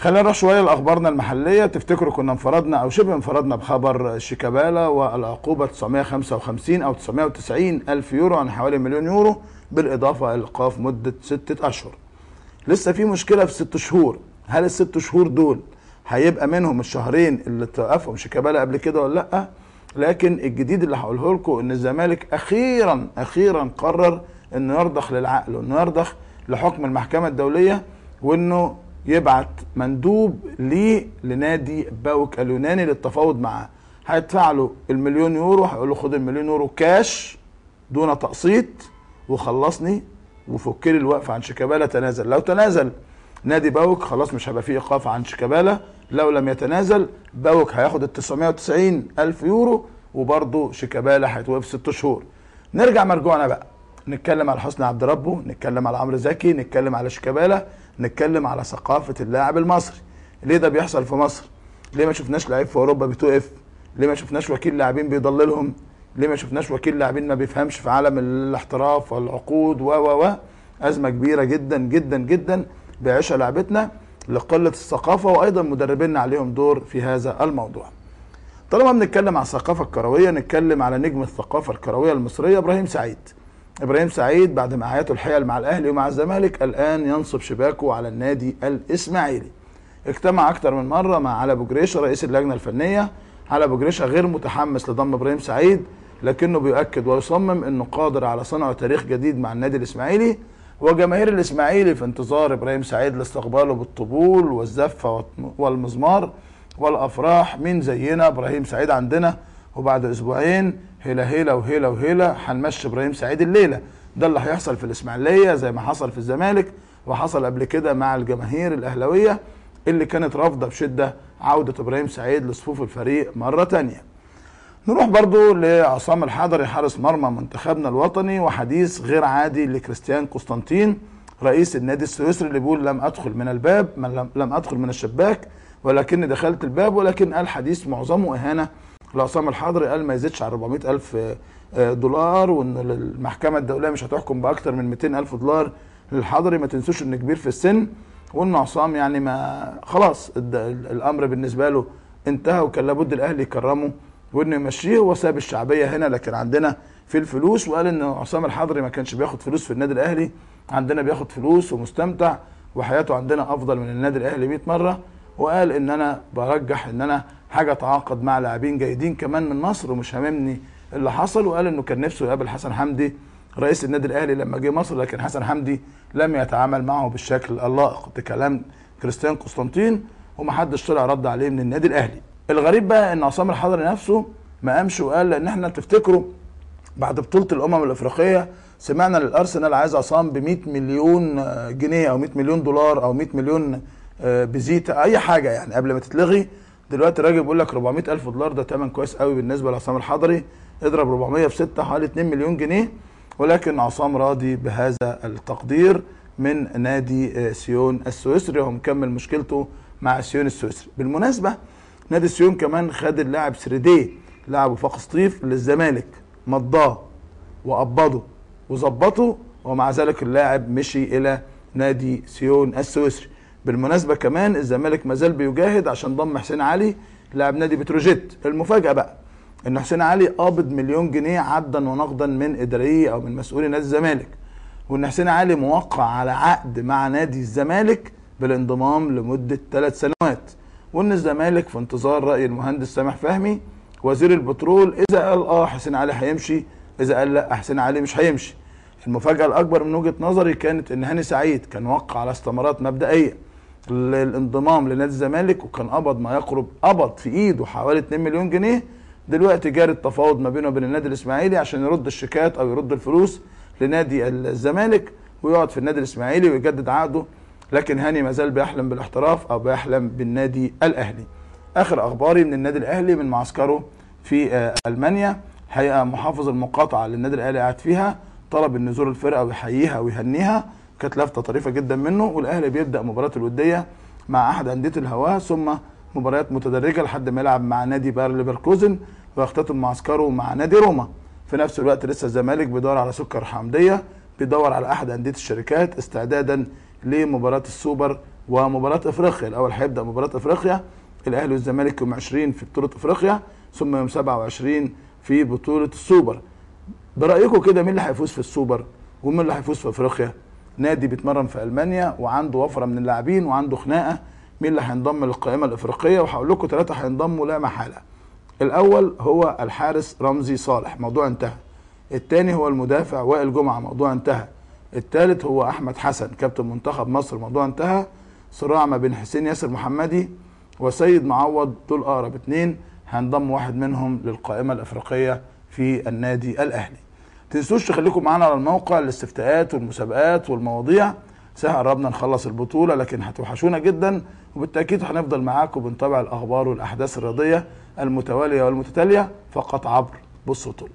خلينا نروح شويه لاخبارنا المحليه. تفتكروا كنا انفردنا او شبه انفردنا بخبر شيكابالا والعقوبه 955 او 990 الف يورو عن حوالي مليون يورو، بالاضافه الى ايقاف مده 6 اشهر. لسه في مشكله في 6 شهور، هل ال6 شهور دول هيبقى منهم الشهرين اللي توقفهم شيكابالا قبل كده ولا لا؟ لكن الجديد اللي هقوله لكم ان الزمالك اخيرا قرر انه يرضخ للعقل وانه يرضخ لحكم المحكمه الدوليه، وانه يبعت مندوب ليه لنادي باوك اليوناني للتفاوض معاه. هيدفع له المليون يورو، هيقول له خد المليون يورو كاش دون تقسيط وخلصني وفك لي الوقف عن شيكابالا. تنازل، لو تنازل نادي باوك خلاص مش هيبقى فيه ايقاف عن شيكابالا، لو لم يتنازل باوك هياخد ال 990 الف يورو وبرضه شيكابالا هيتوقف 6 شهور. نرجع مرجوعنا بقى، نتكلم على حسني عبد ربه، نتكلم على عمرو زكي، نتكلم على شيكابالا، نتكلم على ثقافه اللاعب المصري. ليه ده بيحصل في مصر؟ ليه ما شفناش لعيب في اوروبا بيتوقف؟ ليه ما شفناش وكيل لاعبين بيضللهم؟ ليه ما شفناش وكيل لاعبين ما بيفهمش في عالم الاحتراف والعقود و ازمه كبيره جدا جدا جدا بيعيشها لعبتنا لقله الثقافه، وايضا مدربينا عليهم دور في هذا الموضوع. طالما بنتكلم عن الثقافه الكرويه، نتكلم على نجم الثقافه الكرويه المصريه ابراهيم سعيد. ابراهيم سعيد بعد ما حياته الحيل مع الاهلي ومع الزمالك الان ينصب شباكه على النادي الاسماعيلي. اجتمع اكتر من مره مع علي ابو جريشه رئيس اللجنه الفنيه. علي ابو جريشه غير متحمس لضم ابراهيم سعيد، لكنه بيؤكد ويصمم انه قادر على صنع تاريخ جديد مع النادي الاسماعيلي، وجماهير الاسماعيلي في انتظار ابراهيم سعيد لاستقباله بالطبول والزفه والمزمار والافراح. مين زينا؟ ابراهيم سعيد عندنا، وبعد اسبوعين هيلا وهيلا هنمشي ابراهيم سعيد الليله. ده اللي هيحصل في الاسماعيليه زي ما حصل في الزمالك وحصل قبل كده مع الجماهير الاهلاويه اللي كانت رافضه بشده عوده ابراهيم سعيد لصفوف الفريق مره ثانيه. نروح برضو لعصام الحضري حارس مرمى منتخبنا الوطني، وحديث غير عادي لكريستيان قسطنطين رئيس النادي السويسري اللي بيقول لم ادخل من الباب، لم ادخل من الشباك ولكني دخلت الباب. ولكن قال حديث معظمه اهانه لعصام الحضري، قال ما يزيدش على 400 الف دولار، وان المحكمه الدوليه مش هتحكم باكتر من 200 الف دولار للحضري. ما تنسوش ان كبير في السن، وان عصام يعني ما خلاص الامر بالنسبه له انتهى، وكان لابد الاهلي يكرمه وانه يمشيه، وساب الشعبيه هنا لكن عندنا في الفلوس. وقال ان عصام الحضري ما كانش بياخد فلوس في النادي الاهلي، عندنا بياخد فلوس ومستمتع وحياته عندنا افضل من النادي الاهلي 100 مره. وقال ان انا برجح ان انا حاجه اتعاقد مع لاعبين جيدين كمان من مصر ومش هاممني اللي حصل. وقال انه كان نفسه يقابل حسن حمدي رئيس النادي الاهلي لما جه مصر، لكن حسن حمدي لم يتعامل معه بالشكل اللائق. ده كلام كريستيان قسطنطين ومحدش طلع رد عليه من النادي الاهلي. الغريب بقى ان عصام الحضري نفسه ما قامش وقال، لان احنا تفتكروا بعد بطوله الامم الافريقيه سمعنا ان الارسنال عايز عصام ب 100 مليون جنيه او 100 مليون دولار او 100 مليون بزيتا اي حاجه يعني قبل ما تتلغي. دلوقتي الراجل بيقول لك 400 الف دولار، ده ثمن كويس قوي بالنسبه لعصام الحضري. اضرب 400 في 6 حوالي 2 مليون جنيه. ولكن عصام راضي بهذا التقدير من نادي سيون السويسري، وهو مكمل مشكلته مع سيون السويسري. بالمناسبه نادي سيون كمان خد اللاعب سريديه لاعب وفاق سطيف للزمالك، مضاه وقبضه وظبطه، ومع ذلك اللاعب مشي الى نادي سيون السويسري. بالمناسبه كمان الزمالك ما زال بيجاهد عشان ضم حسين علي لاعب نادي بتروجيت. المفاجاه بقى ان حسين علي قابض مليون جنيه عدا ونقدا من اداريه او من مسؤولي نادي الزمالك، وان حسين علي موقع على عقد مع نادي الزمالك بالانضمام لمده 3 سنوات، وان الزمالك في انتظار راي المهندس سامح فهمي وزير البترول اذا قال حسين علي هيمشي، اذا قال لا حسين علي مش هيمشي. المفاجاه الاكبر من وجهه نظري كانت ان هاني سعيد كان وقع على استمارات مبدئيه للانضمام لنادي الزمالك، وكان قبض ما يقرب قبض في ايده حوالي 2 مليون جنيه. دلوقتي جاري التفاوض ما بينه وبين النادي الاسماعيلي عشان يرد الشيكات او يرد الفلوس لنادي الزمالك ويقعد في النادي الاسماعيلي ويجدد عقده. لكن هاني ما زال بيحلم بالاحتراف او بيحلم بالنادي الاهلي. اخر اخباري من النادي الاهلي من معسكره في المانيا، حقيقه محافظ المقاطعه اللي النادي الاهلي قاعد فيها طلب ان يزور الفرقه ويحييها ويهنيها، كانت لفته طريفه جدا منه. والاهلي بيبدا مباراه الوديه مع احد انديه الهواه، ثم مباريات متدرجه لحد ما يلعب مع نادي باير ليفركوزن ويختتم معسكره مع نادي روما. في نفس الوقت لسه الزمالك بيدور على سكر حمديه، بيدور على احد انديه الشركات استعدادا لمباراه السوبر ومباراه افريقيا. الاول هيبدا مباراه افريقيا الاهلي والزمالك يوم 20 في بطوله افريقيا، ثم يوم 27 في بطوله السوبر. برايكم كده مين اللي هيفوز في السوبر ومين اللي هيفوز في افريقيا؟ نادي بيتمرن في المانيا وعنده وفره من اللاعبين وعنده خناقه مين اللي هينضم للقائمه الافريقيه، وهقول لكم 3 هينضموا لا محاله. الاول هو الحارس رمزي صالح، موضوع انتهى. الثاني هو المدافع وائل جمعه، موضوع انتهى. الثالث هو احمد حسن كابتن منتخب مصر، موضوع انتهى. صراع ما بين حسين ياسر محمدي وسيد معوض، دول اقرب 2 هينضم واحد منهم للقائمه الافريقيه في النادي الاهلي. تنسوش تخليكم معانا على الموقع الاستفتاءات والمسابقات والمواضيع. قربنا نخلص البطوله لكن هتوحشونا جدا، وبالتاكيد هنفضل معاكم بنتابع الاخبار والاحداث الرياضيه المتواليه والمتتاليه فقط عبر بصوا طول.